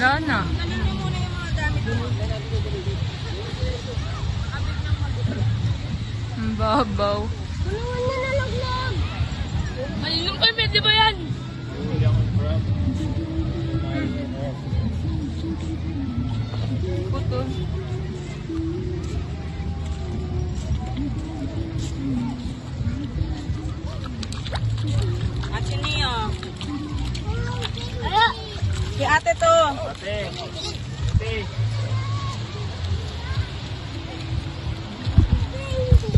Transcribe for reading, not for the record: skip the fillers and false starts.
Wala na. Ano na muna yung mga gamit mo? Ang babaw. Tulungan na nalaglag. Malinom kayo, pwede ba yan? Putol. Ate niyo. Kay ate to. Ate.